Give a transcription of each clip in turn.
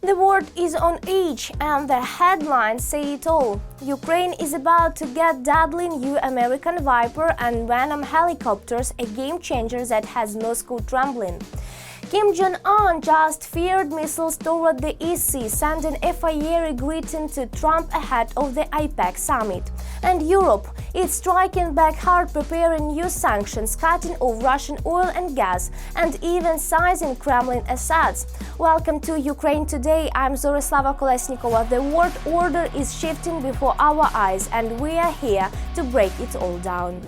The world is on edge, and the headlines say it all. Ukraine is about to get deadly new American Viper and Venom helicopters, a game changer that has Moscow trembling. Kim Jong-un just fired missiles toward the EC, sending a fiery greeting to Trump ahead of the APEC summit. And Europe is striking back hard, preparing new sanctions, cutting off Russian oil and gas, and even seizing Kremlin assets. Welcome to Ukraine Today. I'm Zorislava Kolesnikova. The world order is shifting before our eyes, and we are here to break it all down.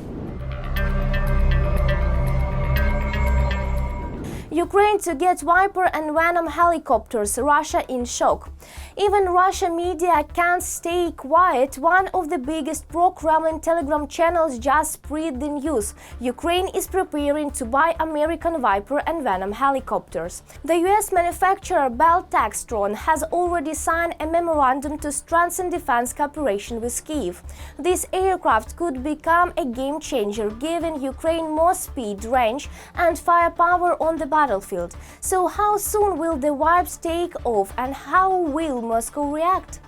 Ukraine to get Viper and Venom helicopters, Russia in shock. Even Russian media can't stay quiet. One of the biggest pro-Kremlin Telegram channels just spread the news. Ukraine is preparing to buy American Viper and Venom helicopters. The US manufacturer Bell Textron has already signed a memorandum to strengthen defense cooperation with Kyiv. This aircraft could become a game changer, giving Ukraine more speed, range, and firepower on the battlefield. So how soon will the Vipers take off, and how will Moscow react?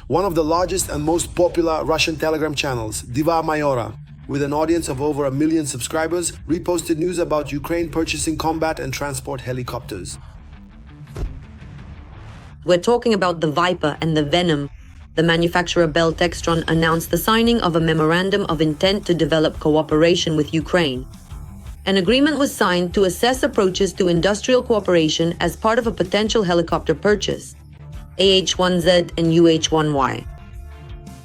One of the largest and most popular Russian Telegram channels, Diva Mayora, with an audience of over 1 million subscribers, reposted news about Ukraine purchasing combat and transport helicopters. We're talking about the Viper and the Venom. The manufacturer Bell Textron announced the signing of a memorandum of intent to develop cooperation with Ukraine. An agreement was signed to assess approaches to industrial cooperation as part of a potential helicopter purchase, AH-1Z and UH-1Y.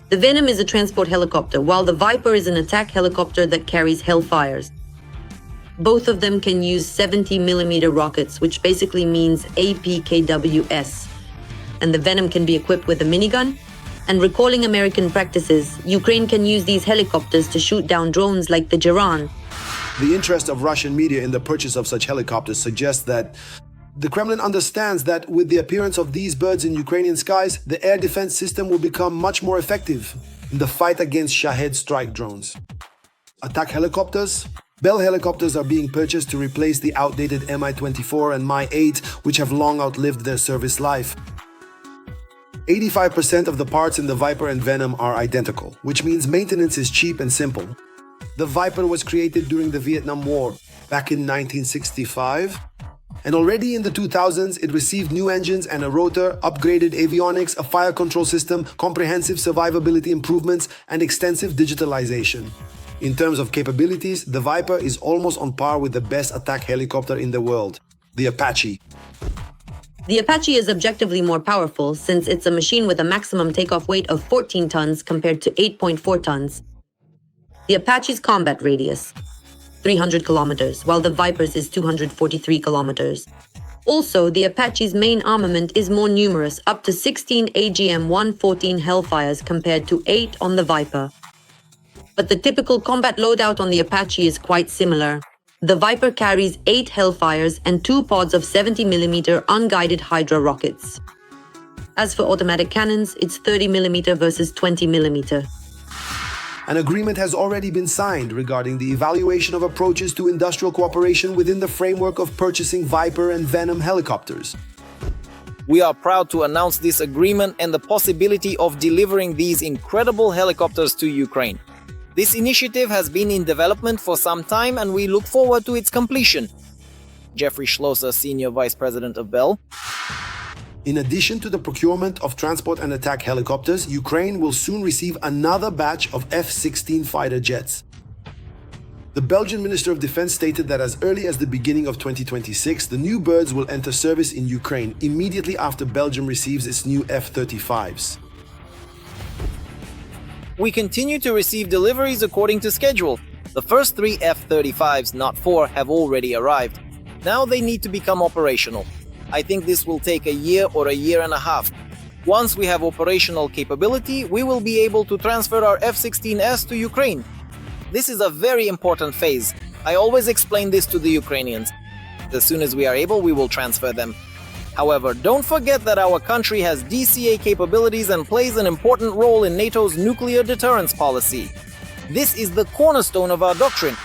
The Venom is a transport helicopter, while the Viper is an attack helicopter that carries Hellfires. Both of them can use 70mm rockets, which basically means APKWS. And the Venom can be equipped with a minigun. And recalling American practices, Ukraine can use these helicopters to shoot down drones like the Jong-un. The interest of Russian media in the purchase of such helicopters suggests that the Kremlin understands that with the appearance of these birds in Ukrainian skies, the air defense system will become much more effective in the fight against Shahed strike drones. Attack helicopters? Bell helicopters are being purchased to replace the outdated Mi-24 and Mi-8, which have long outlived their service life. 85% of the parts in the Viper and Venom are identical, which means maintenance is cheap and simple. The Viper was created during the Vietnam War, back in 1965, and already in the 2000s it received new engines and a rotor, upgraded avionics, a fire control system, comprehensive survivability improvements, and extensive digitalization. In terms of capabilities, the Viper is almost on par with the best attack helicopter in the world, the Apache. The Apache is objectively more powerful since it's a machine with a maximum takeoff weight of 14 tons compared to 8.4 tons. The Apache's combat radius, 300 kilometers, while the Viper's is 243 kilometers. Also, the Apache's main armament is more numerous, up to 16 AGM-114 Hellfires compared to 8 on the Viper. But the typical combat loadout on the Apache is quite similar. The Viper carries 8 Hellfires and 2 pods of 70mm unguided Hydra rockets. As for automatic cannons, it's 30mm versus 20mm. An agreement has already been signed regarding the evaluation of approaches to industrial cooperation within the framework of purchasing Viper and Venom helicopters. We are proud to announce this agreement and the possibility of delivering these incredible helicopters to Ukraine. This initiative has been in development for some time and we look forward to its completion. Jeffrey Schlosser, Senior Vice President of Bell. In addition to the procurement of transport and attack helicopters, Ukraine will soon receive another batch of F-16 fighter jets. The Belgian Minister of Defense stated that as early as the beginning of 2026, the new birds will enter service in Ukraine immediately after Belgium receives its new F-35s. We continue to receive deliveries according to schedule. The first 3 F-35s, not 4, have already arrived. Now they need to become operational. I think this will take a year or a year and a half. Once we have operational capability, we will be able to transfer our F-16S to Ukraine. This is a very important phase. I always explain this to the Ukrainians. As soon as we are able, we will transfer them. However, don't forget that our country has DCA capabilities and plays an important role in NATO's nuclear deterrence policy. This is the cornerstone of our doctrine.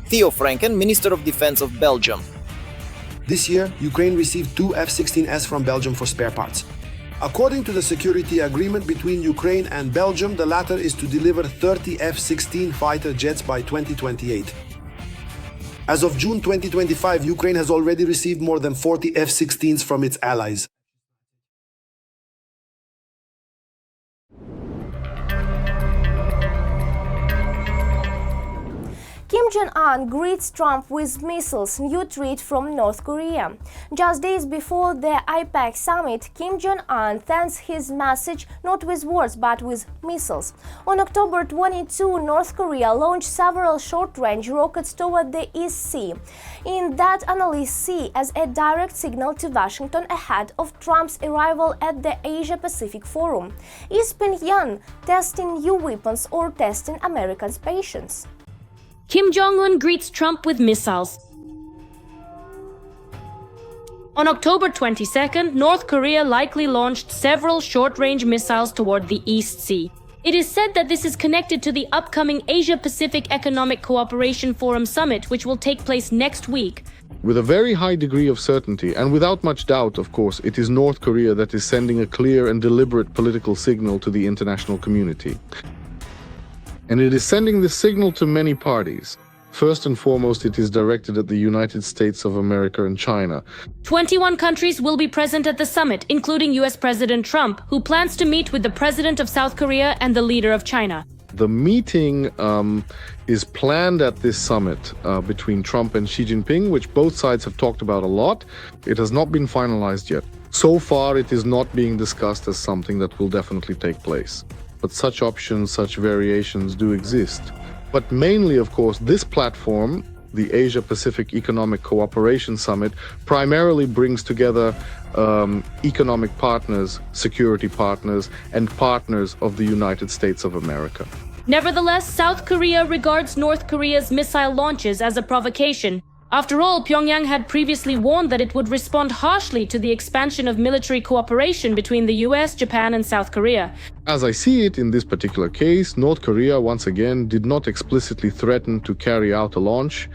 Theo Franken, Minister of Defense of Belgium. This year, Ukraine received 2 F-16S from Belgium for spare parts. According to the security agreement between Ukraine and Belgium, the latter is to deliver 30 F-16 fighter jets by 2028. As of June 2025, Ukraine has already received more than 40 F-16s from its allies. Kim Jong-un greets Trump with missiles, new tweet from North Korea. Just days before the APEC summit, Kim Jong-un sends his message not with words but with missiles. On October 22, North Korea launched several short-range rockets toward the East Sea. In that, analysts see as a direct signal to Washington ahead of Trump's arrival at the Asia-Pacific Forum. Is Pyongyang testing new weapons or testing Americans' patience? Kim Jong-un greets Trump with missiles. On October 22nd, North Korea likely launched several short-range missiles toward the East Sea. It is said that this is connected to the upcoming Asia-Pacific Economic Cooperation Forum summit, which will take place next week. With a very high degree of certainty, and without much doubt, of course, it is North Korea that is sending a clear and deliberate political signal to the international community. And it is sending this signal to many parties. First and foremost, it is directed at the United States of America and China. 21 countries will be present at the summit, including US President Trump, who plans to meet with the President of South Korea and the leader of China. The meeting is planned at this summit between Trump and Xi Jinping, which both sides have talked about a lot. It has not been finalized yet. So far, it is not being discussed as something that will definitely take place. But such options, such variations do exist. But mainly, of course, this platform, the Asia-Pacific Economic Cooperation Summit, primarily brings together economic partners, security partners, and partners of the United States of America. Nevertheless, South Korea regards North Korea's missile launches as a provocation. After all, Pyongyang had previously warned that it would respond harshly to the expansion of military cooperation between the US, Japan, and South Korea. As I see it, in this particular case, North Korea once again did not explicitly threaten to carry out a launch.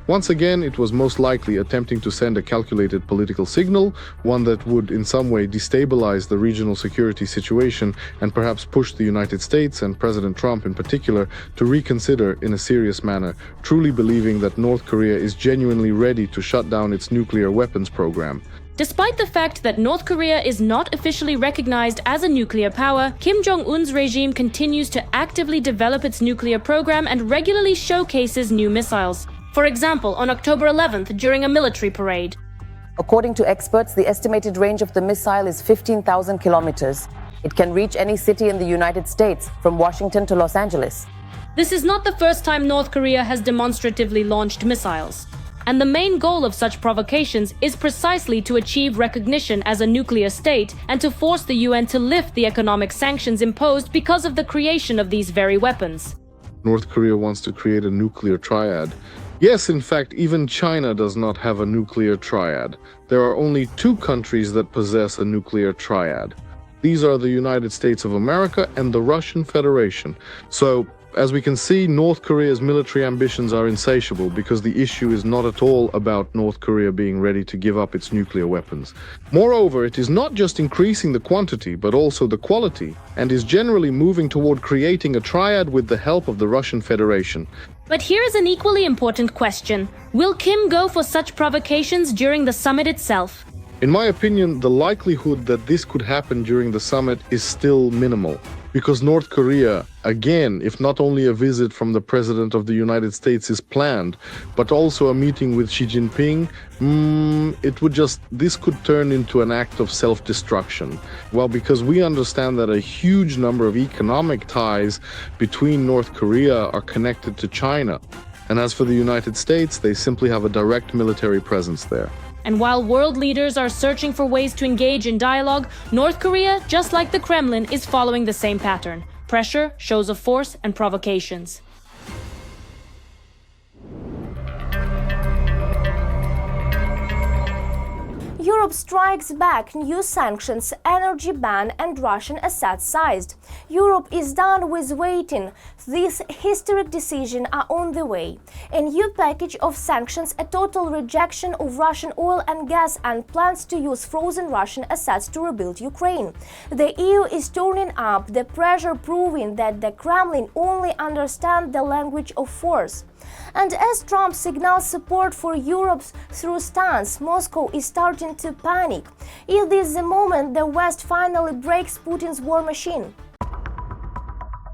Once again, it was most likely attempting to send a calculated political signal, one that would in some way destabilize the regional security situation and perhaps push the United States and President Trump in particular to reconsider in a serious manner, truly believing that North Korea is genuinely ready to shut down its nuclear weapons program. Despite the fact that North Korea is not officially recognized as a nuclear power, Kim Jong-un's regime continues to actively develop its nuclear program and regularly showcases new missiles. For example, on October 11th, during a military parade. According to experts, the estimated range of the missile is 15,000 kilometers. It can reach any city in the United States, from Washington to Los Angeles. This is not the first time North Korea has demonstratively launched missiles. And the main goal of such provocations is precisely to achieve recognition as a nuclear state and to force the UN to lift the economic sanctions imposed because of the creation of these very weapons. North Korea wants to create a nuclear triad. Yes, in fact, even China does not have a nuclear triad. There are only 2 countries that possess a nuclear triad. These are the United States of America and the Russian Federation. So, as we can see, North Korea's military ambitions are insatiable because the issue is not at all about North Korea being ready to give up its nuclear weapons. Moreover, it is not just increasing the quantity, but also the quality, and is generally moving toward creating a triad with the help of the Russian Federation. But here is an equally important question. Will Kim go for such provocations during the summit itself? In my opinion, the likelihood that this could happen during the summit is still minimal, because North Korea, again, if not only a visit from the President of the United States is planned, but also a meeting with Xi Jinping, this could turn into an act of self-destruction. Well, because we understand that a huge number of economic ties between North Korea are connected to China. And as for the United States, they simply have a direct military presence there. And while world leaders are searching for ways to engage in dialogue, North Korea, just like the Kremlin, is following the same pattern: pressure, shows of force, and provocations. Europe strikes back, new sanctions, energy ban and Russian assets seized. Europe is done with waiting. These historic decisions are on the way. A new package of sanctions, a total rejection of Russian oil and gas, and plans to use frozen Russian assets to rebuild Ukraine. The EU is turning up the pressure, proving that the Kremlin only understands the language of force. And as Trump signals support for Europe's through stance, Moscow is starting to panic. Is this the moment the West finally breaks Putin's war machine?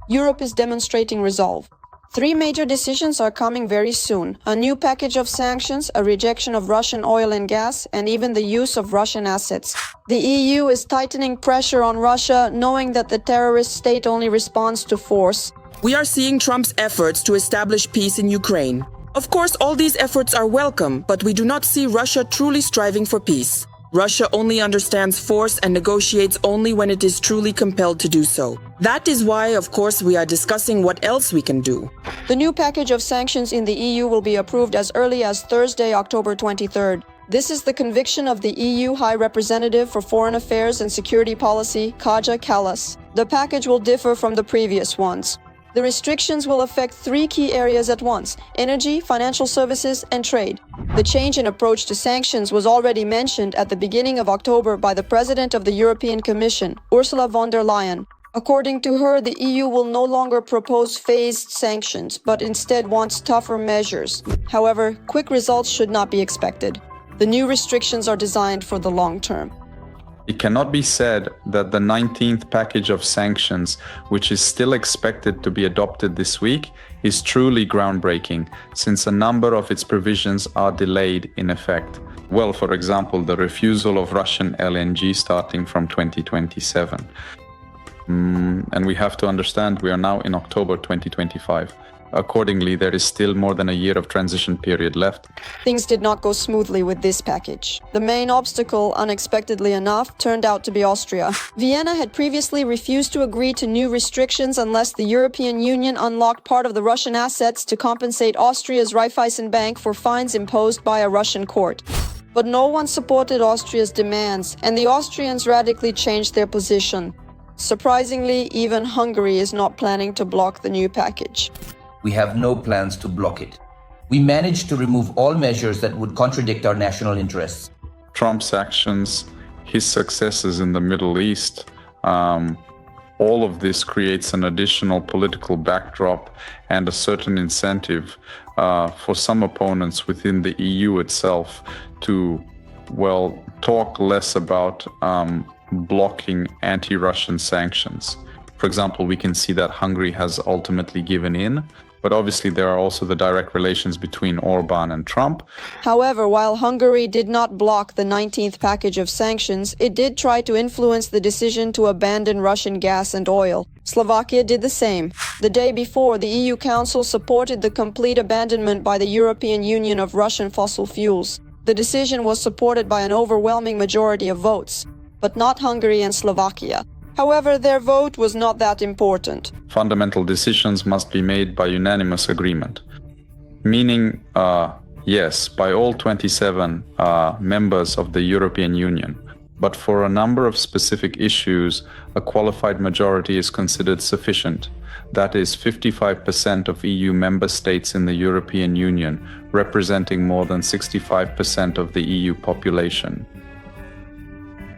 Europe is demonstrating resolve. 3 major decisions are coming very soon: a new package of sanctions, a rejection of Russian oil and gas, and even the use of Russian assets. The EU is tightening pressure on Russia, knowing that the terrorist state only responds to force. We are seeing Trump's efforts to establish peace in Ukraine. Of course, all these efforts are welcome, but we do not see Russia truly striving for peace. Russia only understands force and negotiates only when it is truly compelled to do so. That is why, of course, we are discussing what else we can do. The new package of sanctions in the EU will be approved as early as Thursday, October 23rd. This is the conviction of the EU High Representative for Foreign Affairs and Security Policy, Kaja Kallas. The package will differ from the previous ones. The restrictions will affect 3 key areas at once: energy, financial services, and trade. The change in approach to sanctions was already mentioned at the beginning of October by the President of the European Commission, Ursula von der Leyen. According to her, the EU will no longer propose phased sanctions, but instead wants tougher measures. However, quick results should not be expected. The new restrictions are designed for the long term. It cannot be said that the 19th package of sanctions, which is still expected to be adopted this week, is truly groundbreaking, since a number of its provisions are delayed in effect. Well, for example, the refusal of Russian LNG starting from 2027. And we have to understand we are now in October 2025. Accordingly, there is still more than a year of transition period left. Things did not go smoothly with this package. The main obstacle, unexpectedly enough, turned out to be Austria. Vienna had previously refused to agree to new restrictions unless the European Union unlocked part of the Russian assets to compensate Austria's Raiffeisenbank for fines imposed by a Russian court. But no one supported Austria's demands, and the Austrians radically changed their position. Surprisingly, even Hungary is not planning to block the new package. We have no plans to block it. We managed to remove all measures that would contradict our national interests. Trump's actions, his successes in the Middle East, all of this creates an additional political backdrop and a certain incentive for some opponents within the EU itself to, well, talk less about blocking anti-Russian sanctions. For example, we can see that Hungary has ultimately given in, but obviously there are also the direct relations between Orban and Trump. However, while Hungary did not block the 19th package of sanctions, it did try to influence the decision to abandon Russian gas and oil. Slovakia did the same. The day before, the EU Council supported the complete abandonment by the European Union of Russian fossil fuels. The decision was supported by an overwhelming majority of votes, but not Hungary and Slovakia. However, their vote was not that important. Fundamental decisions must be made by unanimous agreement. Meaning, yes, by all 27 members of the European Union. But for a number of specific issues, a qualified majority is considered sufficient. That is 55% of EU member states in the European Union, representing more than 65% of the EU population.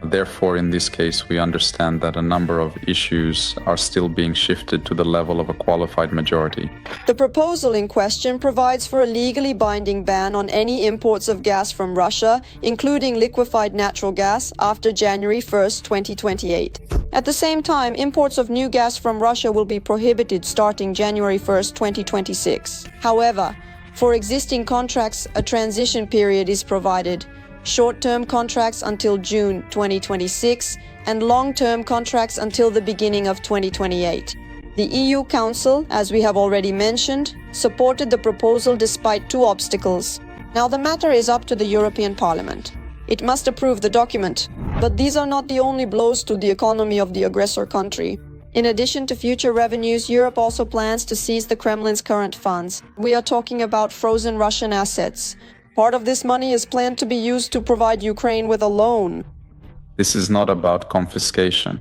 Therefore, in this case, we understand that a number of issues are still being shifted to the level of a qualified majority. The proposal in question provides for a legally binding ban on any imports of gas from Russia, including liquefied natural gas, after January 1st, 2028. At the same time, imports of new gas from Russia will be prohibited starting January 1st, 2026. However, for existing contracts, a transition period is provided. Short-term contracts until June 2026 and long-term contracts until the beginning of 2028. The EU Council, as we have already mentioned, supported the proposal despite 2 obstacles. Now the matter is up to the European Parliament. It must approve the document. But these are not the only blows to the economy of the aggressor country. In addition to future revenues, Europe also plans to seize the Kremlin's current funds. We are talking about frozen Russian assets. Part of this money is planned to be used to provide Ukraine with a loan. This is not about confiscation.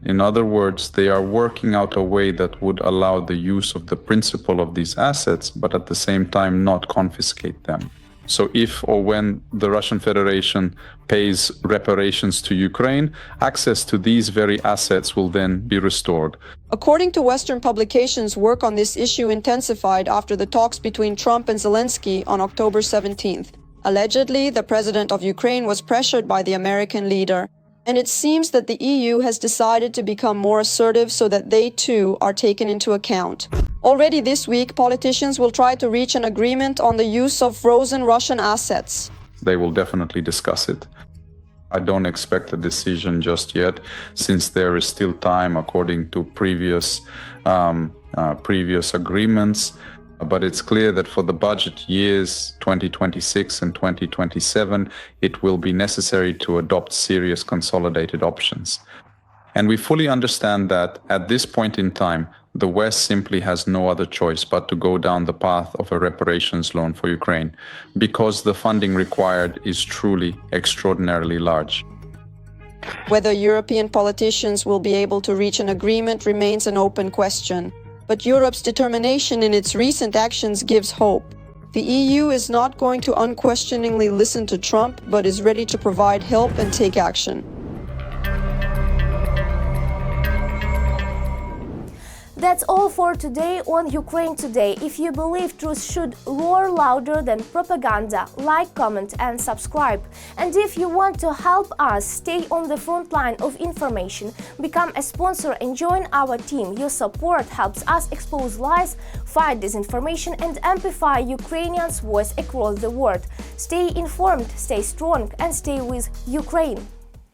In other words, they are working out a way that would allow the use of the principal of these assets, but at the same time not confiscate them. So if or when the Russian Federation pays reparations to Ukraine, access to these very assets will then be restored. According to Western publications, work on this issue intensified after the talks between Trump and Zelensky on October 17th. Allegedly, the president of Ukraine was pressured by the American leader. And it seems that the EU has decided to become more assertive so that they too are taken into account. Already this week, politicians will try to reach an agreement on the use of frozen Russian assets. They will definitely discuss it. I don't expect a decision just yet, since there is still time according to previous agreements. But it's clear that for the budget years 2026 and 2027, it will be necessary to adopt serious consolidated options. And we fully understand that at this point in time, the West simply has no other choice but to go down the path of a reparations loan for Ukraine, because the funding required is truly extraordinarily large. Whether European politicians will be able to reach an agreement remains an open question. But Europe's determination in its recent actions gives hope. The EU is not going to unquestioningly listen to Trump, but is ready to provide help and take action. That's all for today on Ukraine Today. If you believe truth should roar louder than propaganda, like, comment and subscribe. And if you want to help us stay on the front line of information, become a sponsor and join our team. Your support helps us expose lies, fight disinformation and amplify Ukrainians' voice across the world. Stay informed, stay strong and stay with Ukraine.